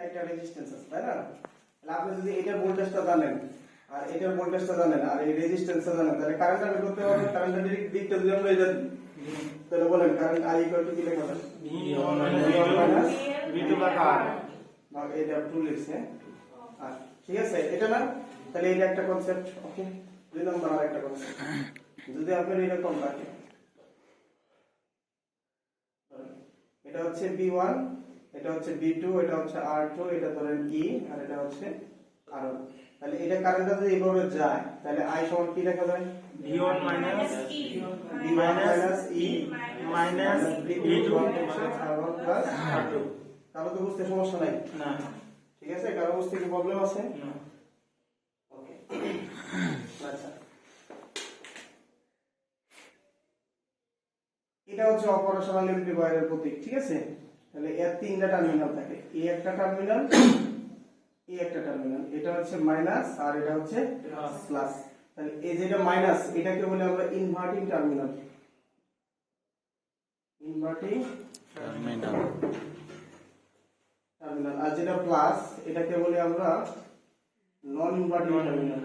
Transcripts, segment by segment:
একটা রেজিস্ট্যান্স আছে তাই না? তাহলে আপনি যদি এটার ভোল্টেজটা জানেন আর এটার ভোল্টেজটা জানেন আর এই রেজিস্ট্যান্সটা জানেন তাহলে কারেন্টটা বের করতে পারবেন। কারেন্টের দিকটা যদি আমরা এটা তাহলে বলেন কারেন্ট I = কি লেখা যাবে? V1 V2 R বা এটা টু লিখছে আর ঠিক আছে এটা না তাহলে এটা একটা কনসেপ্ট। ওকে, দুই নম্বর আর একটা কনসেপ্ট যদি আপনি এরকম রাখেন এটা হচ্ছে V1 এটা হচ্ছে V2 এটা হচ্ছে R2 এটা ধরেন E আর এটা হচ্ছে R1 তাহলে এটা কারেন্টটা যদি এইভাবে যায় তাহলে I সমান কি লেখা যায়? V1 minus E minus V2 R1 plus R2 কারো তো বুঝতে সমস্যা নাই না ঠিক আছে? কারো বুঝতে কি প্রবলেম আছে? না ওকে আচ্ছা এটা হচ্ছে অপারেশনাল এমপ্লিফায়ারের প্রতীক ঠিক আছে? তাহলে এর তিনটা টার্মিনাল থাকে, এই একটা টার্মিনাল এই একটা টার্মিনাল, এটা হচ্ছে মাইনাস আর এটা হচ্ছে প্লাস। তাহলে এই যেটা মাইনাস এটাকে বলে আমরা inverting terminal, inverting terminal terminal. আর যেটা প্লাস এটাকে বলি আমরা non inverting terminal.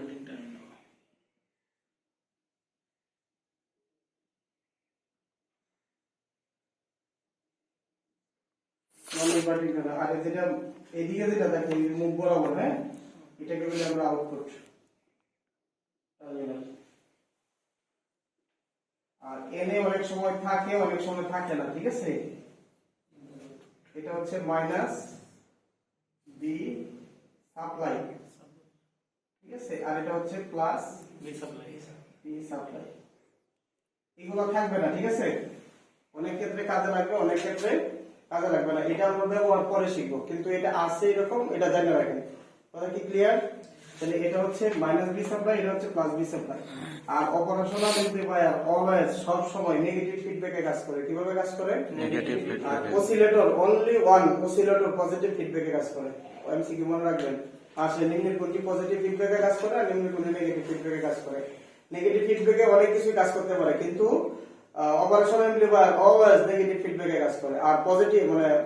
Non inverting terminal. আর যেটা এদিকে যেটা দেখেন মুখ বরাবর, হ্যাঁ, এটাকে বলি আমরা আউটপুট টার্মিনাল। আর এনে অনেক সময় থাকে অনেক সময় থাকে না ঠিক আছে? এটা হচ্ছে মাইনাস বি সাপ্লাই ঠিক আছে? আর এটা হচ্ছে plus V supply B supply. এগুলো থাকবে না ঠিক আছে? অনেক ক্ষেত্রে কাজে লাগবে অনেক ক্ষেত্রে কাজে লাগবে না, এটা আমরা ব্যবহার করে শিখবো, কিন্তু এটা আছে এরকম এটা জানা রাখেন। কথা কি ক্লিয়ার? তাহলে এটা হচ্ছে মাইনাস বি সাপ্লাই এটা হচ্ছে প্লাস বি সাপ্লাই। আর অপারেশনাল এমপ্লিফায়ার অলওয়েজ সব সময় নেগেটিভ ফিডব্যাকে কাজ করে। কিভাবে কাজ করে? নেগেটিভ আর feedback oscillator only one oscillator positive ফিডব্যাকে কাজ করে। এমসিকিউ মনে রাখবেন। আর সে নিম্নের কোনটি পজিটিভ ফিডব্যাকে কাজ করে আর নিম্নের কোনটি নেগেটিভ ফিডব্যাকে কাজ করে। নেগেটিভ ফিডব্যাকে অনেক কিছু কাজ করতে পারে কিন্তু অপারেশনাল এমপ্লিফায়ার অলওয়েজ নেগেটিভ ফিডব্যাকে কাজ করে। আর পজিটিভ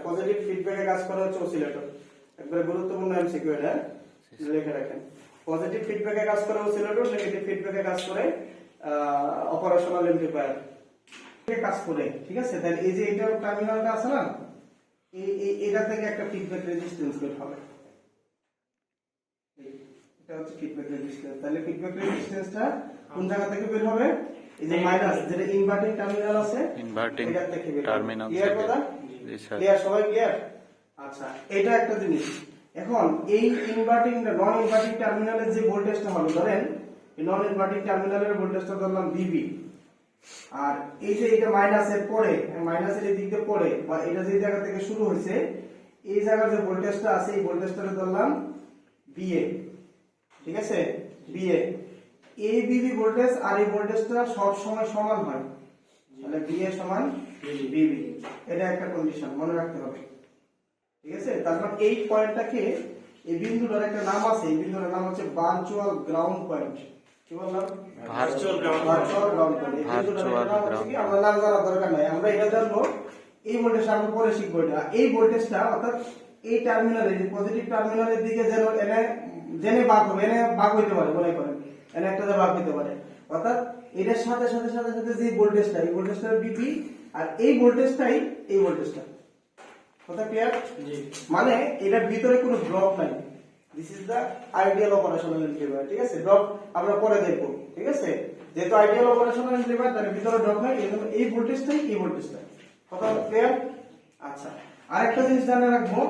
পজিটিভ ফিডব্যাকে কাজ করে হচ্ছে অসিলেটর। একবারে গুরুত্বপূর্ণ এমসিকিউ এটা, লিখে রাখেন। পজিটিভ ফিডব্যাকে কাজ করে অসিলেটর, নেগেটিভ ফিডব্যাকে কাজ করে অপারেশনাল এমপ্লিফায়ার কাজ করে ঠিক আছে? তাহলে এই যে এটা টার্মিনালটা আছে না, এটা থেকে একটা ফিডব্যাক রেজিস্ট্যান্স বের হবে। এটা হচ্ছে ফিডব্যাক রেজিস্ট্যান্স। তাহলে ফিডব্যাক রেজিস্ট্যান্সটা কোন জায়গা থেকে বের হবে? এই যে মাইনাস যেটা ইনভার্টিং টার্মিনাল আছে ইনভার্টিং এটা থেকে বের হবে। টার্মিনাল ক্লিয়ার থেকে। কথা? জি স্যার। ক্লিয়ার সবাই ক্লিয়ার? আচ্ছা এটা একটা জিনিস। এখন এই ইনভার্টিং নন ইনভার্টিং টার্মিনালের যে ভোল্টেজটা হবে ধরেন এই নন ইনভার্টিং টার্মিনালের ভোল্টেজটা ধরলাম VB, আর এই যে এটা মাইনাসের পরে মাইনাসের এই দিক দিয়ে পড়ে বা এটা যে জায়গা থেকে শুরু হয়েছে এই জায়গার যে ভোল্টেজটা আছে এই ভোল্টেজটাকে ধরলাম VA ঠিক আছে? VA এই VB ভোল্টেজ আর এই ভোল্টেজটা সব সময় সমান হয়, তাহলে VA সমান VB। এটা একটা কন্ডিশন মনে রাখতে হবে ঠিক আছে? তারপর এই পয়েন্টটাকে এই বিন্দুটার একটা নাম আছে, এই বিন্দুটার নাম হচ্ছে ভার্চুয়াল গ্রাউন্ড পয়েন্ট। কি বললাম? Virtual ground virtual ground point. এই বিন্দুটার নাম হচ্ছে কি আমরা নাম জানার দরকার নাই, আমরা এটা জানবো এই ভোল্টেজ আমরা পরে শিখবো। এটা এই ভোল্টেজটা অর্থাৎ এই টার্মিনালের পজিটিভ টার্মিনালের দিকে যেন এনে জেনে ভাগ হবে, এনে ভাগ হইতে পারে মনে করেন এনে একটা ভাগ হইতে পারে, অর্থাৎ এটার সাথে সাথে সাথে সাথে যে ভোল্টেজটা এই ভোল্টেজটা VB আর এই ভোল্টেজটাই এই ভোল্টেজটা। কথা ক্লিয়ার? জি মানে এটার ভিতরে কোনো ড্রপ নাই। This is the ideal operational amplifier ঠিক আছে? ড্রপ আমরা পরে দেখব ঠিক আছে? যেহেতু আইডিয়াল অপারেশনাল এমপ্লিফায়ার তার ভিতরে ড্রপ নাই, এজন্য এই ভোল্টেজটাই এই ভোল্টেজটা। কথা ক্লিয়ার? আচ্ছা আরেকটা জিনিস জানা রাখবো,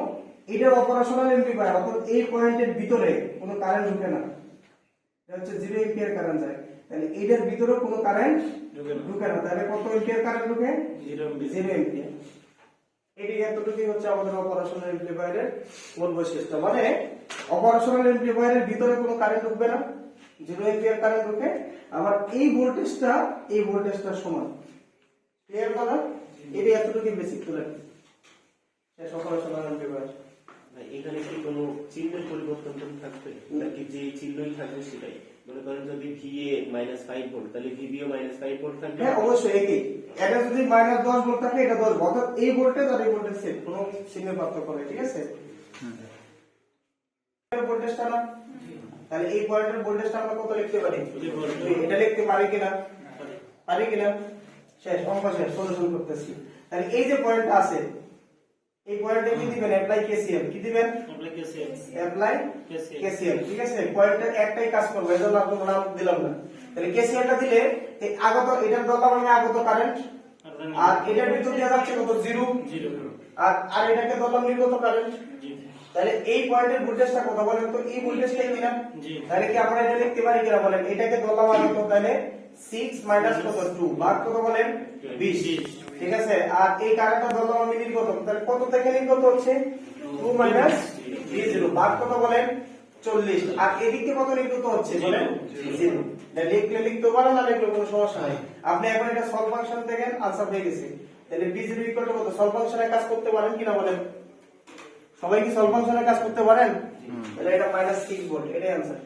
এটার অপারেশনাল এমপ্লিফায়ার অর্থাৎ এই পয়েন্টের ভিতরে কোনো কারেন্ট ঢোকে না, এটা হচ্ছে 0 এম্পিয়ার কারেন্ট যায়। তাহলে এটার ভিতরে কোনো কারেন্ট ঢোকে না, তাহলে কত এম্পিয়ার কারেন্ট ঢোকে? 0 এম্পিয়ার। এটি এতটুকুই হচ্ছে আমাদের অপারেশনাল এমপ্লিফায়ারের মূল বৈশিষ্ট্য। মানে অপারেশনাল এমপ্লিফায়ারের ভিতরে কোনো কারেন্ট ঢুকবে না, 0 এম্পিয়ার কারেন্ট ঢুকে, আবার এই ভোল্টেজটা সমান। ক্লিয়ার কথা? এটি এতটুকুই বেসিক তুলে শেষ অপারেশনাল এমপ্লিফায়ার। এখানে কি কোনো চিহ্নের পরিবর্তন থাকবে নাকি যে চিহ্নই থাকবে সেটাই? মনে করেন যদি VA -5 ভোল্ট তাহলে VB ও -5 ভোল্ট থাকবে। হ্যাঁ অবশ্যই একই। এটা যদি -10 ভোল্ট থাকে এটা 10 ভোল্ট, অর্থাৎ এই ভোল্টেজ আর এই ভোল্টেজ সেম, কোনো চিহ্নের পার্থক্য নেই ঠিক আছে? ভোল্টেজটা না, তাহলে এই পয়েন্টের ভোল্টেজটা আমরা কত লিখতে পারি? এটা লিখতে পারি কিনা? পারি কিনা? শেষ, অঙ্ক শেষ, সলিউশন করতেছি। তাহলে এই যে পয়েন্টটা আছে, এই পয়েন্টে কি দিবেন? Apply KCL. কি দিবেন? Apply KCL. ঠিক আছে, পয়েন্টের একটাই কাজ করবে, এজন্য আপনাদের নাম দিলাম না। তাহলে কেসিএলটা দিলে এই আগত, এটার ধরলাম আমি আগত কারেন্ট, আর এটার ভিতর দিয়ে যাচ্ছে কত? 0, আর এটাকে ধরলাম নির্গত কারেন্ট। তাহলে এই পয়েন্টের ভোল্টেজটা কত বলেন তো? এই ভোল্টেজটাই কিনা? তাহলে কি আমরা এটা লিখতে পারি কিনা বলেন? এটাকে ধরলাম আগত, তাহলে 6 মাইনাস কত? 2 ভাগ কত বলেন? 20। ঠিক আছে, আর এই কারেন্টটা ধরলাম আমি নির্গত, তাহলে কত থেকে নির্গত হচ্ছে? 2 মাইনাস v0 ভাগ কত বলেন? 40। আর এদিকে কত নির্গত হচ্ছে বলেন? 0। তাহলে লিখলে লিখতে পারেন, না লিখলে কোনো সমস্যা নাই। আপনি এখন এটা সলভ ফাংশন দেখেন, आंसर হয়ে গেছে। তাহলে v0 ইকুয়াল টু কত? সলভ ফাংশনের কাজ করতে পারেন কিনা বলেন? সবাই কি সলভ ফাংশনের কাজ করতে পারেন? তাহলে এটা -6 ভোল্ট, এটাই आंसर।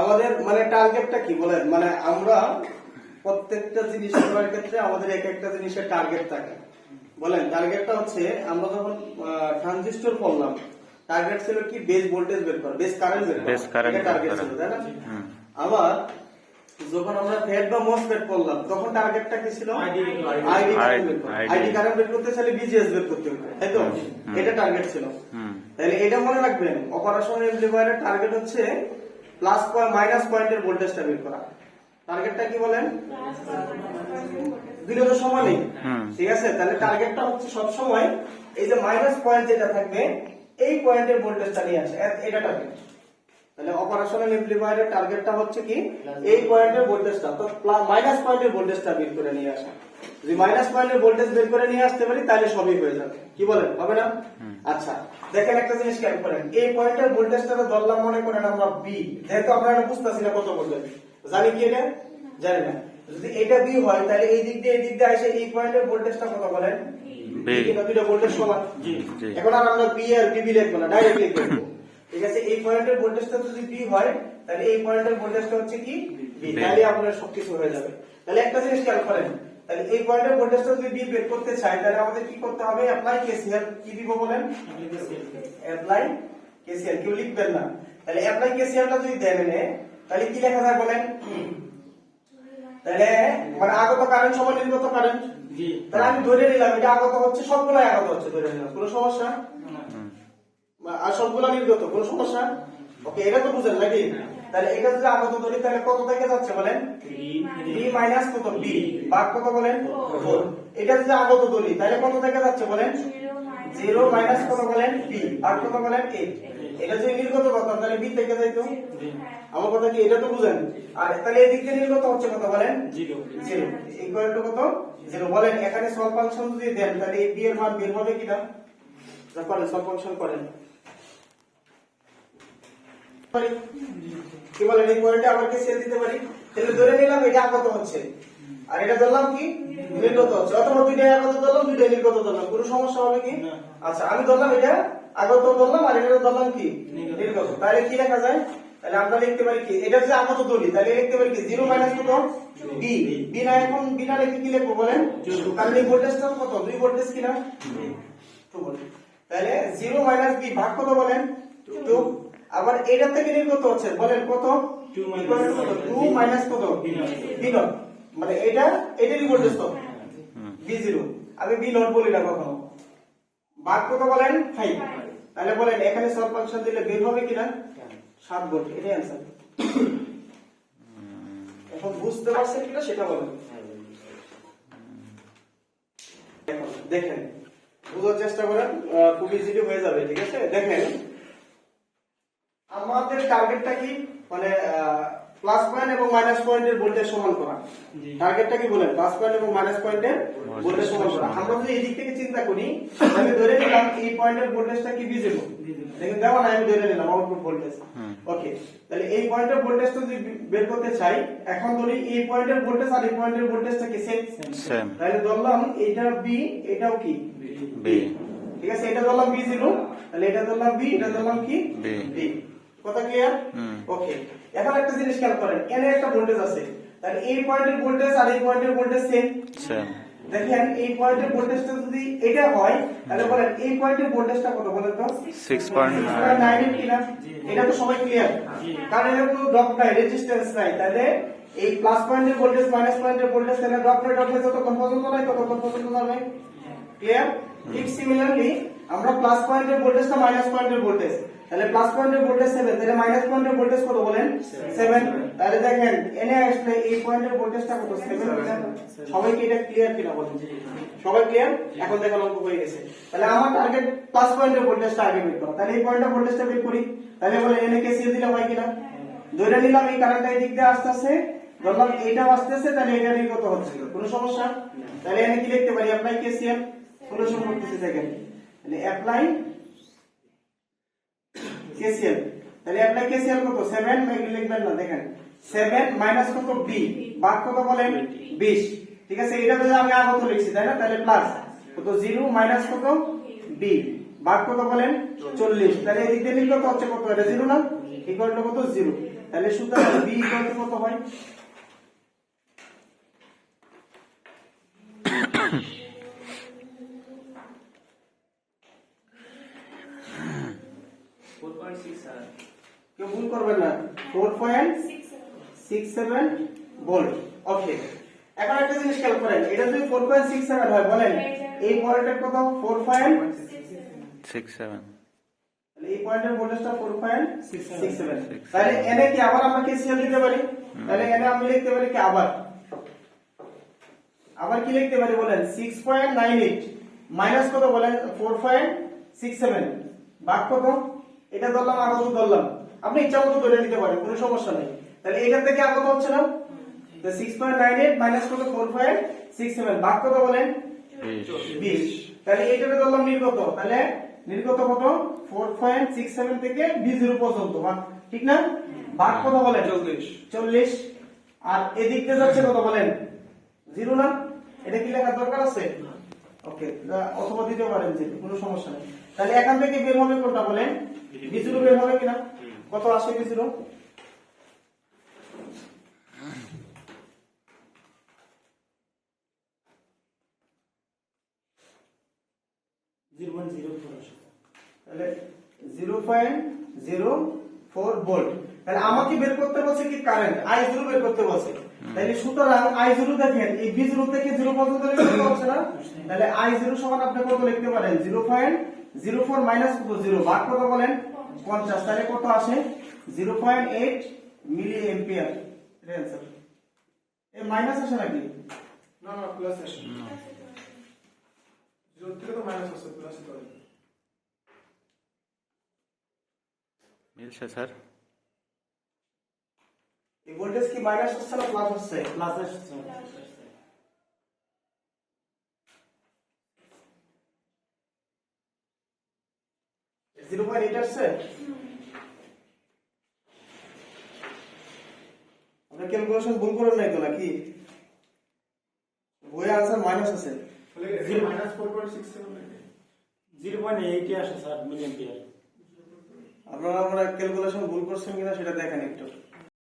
আমাদের মানে টার্গেটটা কি বলেন? মানে আমরা প্রত্যেকটা জিনিস করার ক্ষেত্রে আমাদের এক একটা জিনিসের টার্গেট থাকে। বলেন টার্গেটটা হচ্ছে, আমরা যখন ট্রানজিস্টর পড়লাম, টার্গেট ছিল কি? বেস ভোল্টেজ বের করা, বেস কারেন্ট বের করা, এটা টার্গেট ছিল, তাই না? আবার যখন আমরা ফেড বা মসফেট পড়লাম, তখন টার্গেটটা কি ছিল? আইডি কারেন্ট বের করা। আইডি কারেন্ট বের করতে চাইলে বিজিএস বের করতে হবে, তাই তো? এটা টার্গেট ছিল। তাহলে এটা মনে রাখবেন, অপারেশনাল অ্যামপ্লিফায়ারের টার্গেট হচ্ছে প্লাস পয়েন্ট মাইনাস পয়েন্টের ভোল্টেজটা বের করা। টার্গেটটা কি বলেন? দুটো তো সমানই, ঠিক আছে? তাহলে টার্গেটটা হচ্ছে সব সময় এই যে মাইনাস পয়েন্ট যেটা থাকবে, এই পয়েন্টের ভোল্টেজটা নিয়ে আসে, এটা টার্গেট। তাহলে অপারেশনাল অ্যামপ্লিফায়ারের টার্গেটটা হচ্ছে কি? এই পয়েন্টের ভোল্টেজটা, তো মাইনাস পয়েন্টের ভোল্টেজটা বের করে নিয়ে আসা। যদি মাইনাস পয়েন্টের ভোল্টেজ বের করে নিয়ে আসতে পারি, তাহলে সবই হয়ে যাবে। কি বলেন, হবে না? আচ্ছা, দেখেন একটা জিনিস খেয়াল করেন, এই পয়েন্টের ভোল্টেজটা ধরলাম মনে করেন আমরা বি, যেহেতু আমরা এটা বুঝতেছি না কত ভোল্টেজ, জানি কি এটা? জানি না। যদি এটা বি হয়, তাহলে এই দিক দিয়ে এসে এই পয়েন্টের ভোল্টেজটা কত বলেন? বি। দুটো ভোল্টেজ সমান। এখন আর আমরা বি আর বি লিখবো না, ডাইরেক্ট লিখবো। ঠিক আছে, এই পয়েন্টের ভোল্টেজটা যদি বি হয়, তাহলে এই পয়েন্টের ভোল্টেজটা হচ্ছে কি? বি। তাহলে আপনার সবকিছু হয়ে যাবে। তাহলে একটা জিনিস খেয়াল করেন, তাহলে এই পয়েন্টের ভোল্টেজটা যদি বি বের করতে চাই, তাহলে আমাদের কি করতে হবে? Apply KCL. কি দিব বলেন? Apply KCL. কেউ লিখবেন না। তাহলে অ্যাপ্লাই কেসিএলটা যদি দেন এনে, তাহলে কি লেখা যায় বলেন? তাহলে মানে আগত কারেন্ট সমান নির্গত কারেন্ট। জি। তাহলে আমি ধরে নিলাম এটা আগত হচ্ছে, সবগুলাই আগত হচ্ছে, ধরে নিলাম, কোনো সমস্যা? আর সবগুলা নির্গত, কোনো সমস্যা? ওকে, এটা তো বুঝেন নাকি? তাহলে এটা যদি আগত ধরি, তাহলে কত থেকে যাচ্ছে বলেন? 3 মাইনাস কত? b ভাগ কত বলেন? 4। এটা যদি আগত ধরি, তাহলে কত থেকে যাচ্ছে বলেন? 0 মাইনাস কত বলেন? b ভাগ কত বলেন? 8। এটা যদি নির্গত করতাম, তাহলে b থেকে যাইতো। আমার কথা কি এটা তো বুঝেন? আর তাহলে এই দিক দিয়ে নির্গত হচ্ছে কত বলেন? 0 ইকুয়াল টু কত? 0 বলেন। এখানে সলভ ফাংশন যদি দেন, তাহলে এই b এর মান বের হবে কিনা? করেন, সলভ ফাংশন করেন। কি বলেন? এই পয়েন্টে আবার কি সেল দিতে পারি? তাহলে ধরে নিলাম এটা আগত হচ্ছে, আর এটা ধরলাম কি? নির্গত হচ্ছে। অথবা দুইটাই আগত ধরলাম, দুইটাই নির্গত ধরলাম, কোনো সমস্যা হবে কি? আচ্ছা, আমি ধরলাম এটা আগত ধরলাম, আর এটা ধরলাম কি? নির্গত। তাহলে কি লেখা যায়? তাহলে আমরা লিখতে পারি কি? এটা যদি আগত ধরি, তাহলে লিখতে পারি কি? 0 মাইনাস কত? b। b না, এখন বিনা লিখে কি লিখবো বলেন? কারণ এই ভোল্টেজটা কত? 2 ভোল্টেজ কিনা? 2 ভোল্ট। তাহলে 0 মাইনাস b ভাগ কত বলেন? 2। আবার এটা থেকে নির্গত হচ্ছে বলেন কত? 2 মাইনাস কত? b0। মানে এটারই ভোল্টেজ তো b0। আমি b0 বলি না কখনো। ভাগ কত বলেন? 5। তাহলে বলেন এখানে সলভ ফাংশন দিলে বের হবে কিনা? 7 ভোল্ট। এটাই आंसर। এখন বুঝতে পারছেন কিনা সেটা বলেন। দেখেন, বুঝার চেষ্টা করেন, খুব ইজিলি হয়ে যাবে। ঠিক আছে, দেখেন আমাদের টার্গেটটা কি? মানে প্লাস পয়েন্ট এবং মাইনাস পয়েন্টের ভোল্টেজ সমান করা। টার্গেটটা কি বলেন? প্লাস পয়েন্ট এবং মাইনাস পয়েন্টের ভোল্টেজ সমান করা। আমরা যদি এই দিক থেকে চিন্তা করি, আমি ধরে নিলাম এই পয়েন্টের ভোল্টেজটা কি V0, দেখেন দেওয়া না, আমি ধরে নিলাম আউটপুট ভোল্টেজ। ওকে, তাহলে এই পয়েন্টের ভোল্টেজটা যদি বের করতে চাই, এখন ধরি এই পয়েন্টের ভোল্টেজ আর এই পয়েন্টের ভোল্টেজটা কি সেম? তাহলে ধরলাম এটা B, এটাও কি B। ঠিক আছে, এটা ধরলাম V0, তাহলে এটা ধরলাম B, এটা ধরলাম কি B। কথা ক্লিয়ার? ওকে, এখন একটা জিনিস খেয়াল করেন, এখানে একটা ভোল্টেজ আছে, তাহলে এই পয়েন্টের ভোল্টেজ আর এই পয়েন্টের ভোল্টেজ সেম। দেখেন এই পয়েন্টের ভোল্টেজটা যদি এটা হয় তাহলে বলেন এই পয়েন্টের ভোল্টেজটা কত বলেন তো 6.9 কিনা এটা তো সবাই ক্লিয়ার কারণ এর কোনো ড্রপ নাই রেজিস্ট্যান্স নাই তাহলে এই প্লাস পয়েন্টের ভোল্টেজ মাইনাস পয়েন্টের ভোল্টেজ তাহলে ড্রপ যতক্ষণ পর্যন্ত নাই ততক্ষণ পর্যন্ত যাবে ক্লিয়ার ঠিক সিমিলারলি আমরা প্লাস পয়েন্টের ভোল্টেজটা মাইনাস পয়েন্টের ভোল্টেজ তাহলে প্লাস পয়েন্টের ভোল্টেজ 7 তাহলে মাইনাস পয়েন্টের ভোল্টেজ কত বলেন 7 তাহলে দেখেন এনে আসলে এই পয়েন্টের ভোল্টেজটা কত 7 সবাই কি এটা ক্লিয়ার কিনা বলেন সবাই ক্লিয়ার এখন দেখো অঙ্ক হয়ে গেছে তাহলে আমার টার্গেট প্লাস পয়েন্টের ভোল্টেজটা আগে বের করা তাহলে এই পয়েন্টের ভোল্টেজটা বের করি তাহলে বলে এনে কেসিএল দিলে হয় কিনা ধরে নিলাম এই কারেন্টটা এই দিক দিয়ে আসতেছে ধরলাম এইটা আসতেছে তাহলে এটা নিয়ে কত হচ্ছে কোনো সমস্যা তাহলে এনে কি লিখতে পারি অ্যাপ্লাই কেসিএল সলিউশন করতেছি দেখেন তাহলে অ্যাপ্লাই কেসিএল তাহলে অ্যাপ্লাই কেসিএল কত 7 এগুলো লিখবেন না দেখেন 7 মাইনাস কত b ভাগ কত বলেন 20 ঠিক আছে এটা যদি আমি আগত লিখছি তাই না তাহলে প্লাস কত 0 মাইনাস কত b ভাগ কত বলেন 40 তাহলে এদিক দিয়ে লিখলে কত হচ্ছে কত এটা 0 না ইকুয়াল টু কত 0 তাহলে সুতরাং b ইকুয়াল টু কত হয় কেউ ভুল করবেন না 4.67 ভোল্ট ওকে এখন একটা জিনিস খেয়াল করেন এটা যদি 4.67 হয় বলেন এই ভোল্টেজ কত 4.67 তাহলে এই পয়েন্টের ভোল্টেজটা 4.67 তাহলে এনে কি আবার আমরা কেসিএল দিতে পারি তাহলে এনে আমি লিখতে পারি কি আবার কি লিখতে পারি বলেন 6.98 মাইনাস কত বলেন 4.67 ভাগ কত এটা ধরলাম আগত ধরলাম আপনি ইচ্ছা মতো ধরে নিতে পারেন কোনো সমস্যা নেই তাহলে এটা থেকে আগত হচ্ছে না তো 6.98 মাইনাস কত 4.67 ভাগ কত বলেন 20 তাহলে এইটাকে ধরলাম নির্গত তাহলে নির্গত কত 4.67 থেকে b0 পর্যন্ত ঠিক না ভাগ কত বলেন 40 আর এদিক দিয়ে যাচ্ছে কত বলেন 0 না এটা কি লেখার দরকার আছে ওকে অথবা দিতে পারেন যে কোনো সমস্যা নেই তাহলে এখান থেকে বের হবে কোনটা বলেন b0 বের হবে কিনা কত আসে b0 তাহলে 0.04 ভোল্ট তাহলে আমাকে বের করতে বলছে কি কারেন্ট I0 বের করতে বলছে তাহলে সুতরাং I0 দেখেন এই B0 থেকে 0 পর্যন্ত লিখতে হচ্ছে না তাহলে I0 সমান আপনি কত লিখতে পারেন 0.04 মাইনাস কত 0 ভাগ কত বলেন 50 তাহলে কত আসে 0.8 মিলি অ্যাম্পিয়ার এর आंसर এই মাইনাস আসে নাকি না না প্লাস আসে 0 থেকে তো মাইনাস আসে প্লাস করে মিলছে স্যার এই ভোল্টেজ কি মাইনাস আসছে না প্লাস আসছে প্লাস আসছে 0.8 আসছে আমরা ক্যালকুলেশন ভুল করেন নাই তো নাকি বইয়ে आंसर মাইনাস আছে তাহলে মাইনাস 4.67 নাকি 0.8 আসে স্যার মিলি অ্যাম্পিয়ার আপনারা ক্যালকুলেশন ভুল করছেন কিনা সেটা দেখেন একটু